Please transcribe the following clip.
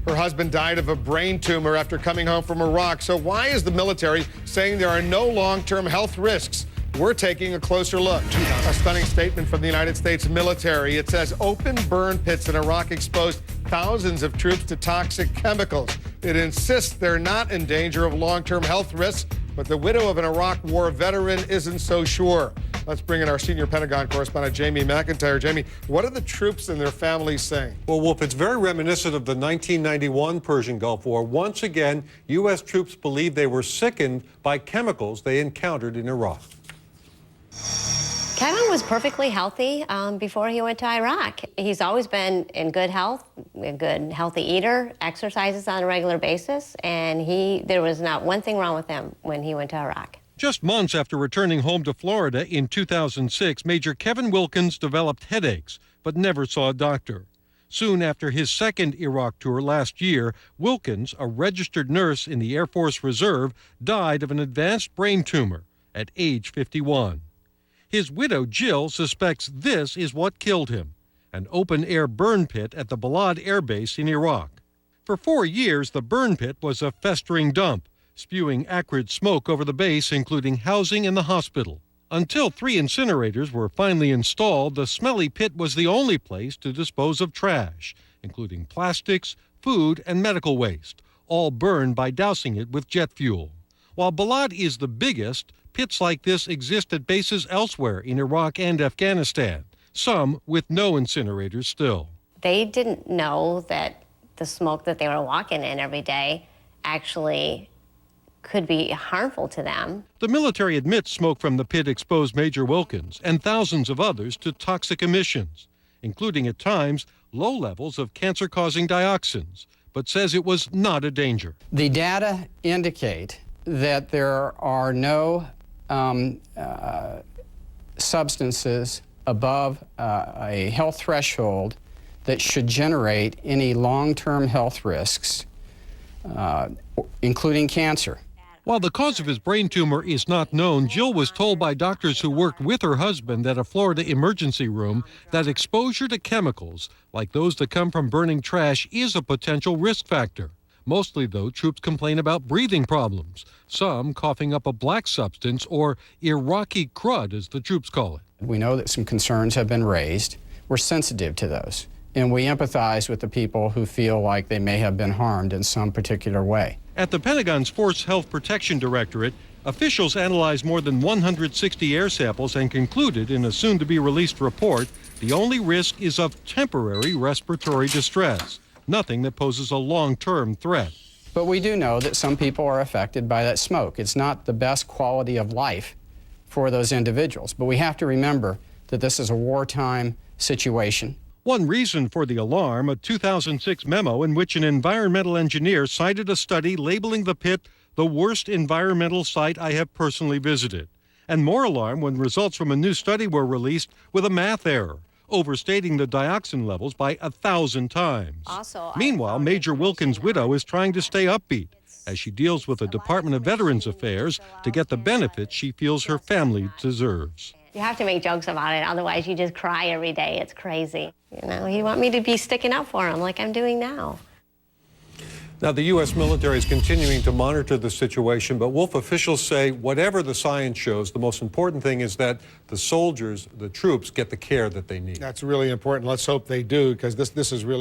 Her husband died of a brain tumor after coming home from Iraq. So why is the military saying there are no long-term health risks? We're taking a closer look. A stunning statement from the United States military. It says open burn pits in Iraq exposed thousands of troops to toxic chemicals. It insists they're not in danger of long-term health risks, but the widow of an Iraq war veteran isn't so sure. Let's bring in our senior Pentagon correspondent, Jamie McIntyre. Jamie, what are the troops and their families saying? Well, Wolf, it's very reminiscent of the 1991 Persian Gulf War. Once again, U.S. troops believe they were sickened by chemicals they encountered in Iraq. Kevin was perfectly healthy before he went to Iraq. He's always been in good health, a good healthy eater, exercises on a regular basis, and there was not one thing wrong with him when he went to Iraq. Just months after returning home to Florida in 2006, Major Kevin Wilkins developed headaches, but never saw a doctor. Soon after his second Iraq tour last year, Wilkins, a registered nurse in the Air Force Reserve, died of an advanced brain tumor at age 51. His widow, Jill, suspects this is what killed him, an open-air burn pit at the Balad Air Base in Iraq. For 4 years, the burn pit was a festering dump, spewing acrid smoke over the base, including housing and the hospital. Until 3 incinerators were finally installed, the smelly pit was the only place to dispose of trash, including plastics, food, and medical waste, all burned by dousing it with jet fuel. While Balad is the biggest, pits like this exist at bases elsewhere in Iraq and Afghanistan, some with no incinerators still. They didn't know that the smoke that they were walking in every day actually could be harmful to them. The military admits smoke from the pit exposed Major Wilkins and thousands of others to toxic emissions, including at times low levels of cancer-causing dioxins, but says it was not a danger. The data indicate that there are no substances above a health threshold that should generate any long-term health risks, including cancer. While the cause of his brain tumor is not known, Jill was told by doctors who worked with her husband at a Florida emergency room that exposure to chemicals, like those that come from burning trash, is a potential risk factor. Mostly, though, troops complain about breathing problems, some coughing up a black substance, or Iraqi crud, as the troops call it. We know that some concerns have been raised. We're sensitive to those, and we empathize with the people who feel like they may have been harmed in some particular way. At the Pentagon's Force Health Protection Directorate, officials analyzed more than 160 air samples and concluded in a soon-to-be-released report the only risk is of temporary respiratory distress, nothing that poses a long-term threat. But we do know that some people are affected by that smoke. It's not the best quality of life for those individuals, but we have to remember that this is a wartime situation. One reason for the alarm, a 2006 memo in which an environmental engineer cited a study labeling the pit the worst environmental site I have personally visited. And more alarm when results from a new study were released with a math error, overstating the dioxin levels by 1,000 times. Meanwhile, Major Wilkins' widow is trying to stay upbeat as she deals with the Department of Veterans Affairs to get the benefits she feels her family deserves. You have to make jokes about it, otherwise you just cry every day. It's crazy. You know, you want me to be sticking up for him like I'm doing now. Now, the U.S. military is continuing to monitor the situation, but Wolf, officials say whatever the science shows, the most important thing is that the soldiers, the troops, get the care that they need. That's really important. Let's hope they do, because this is really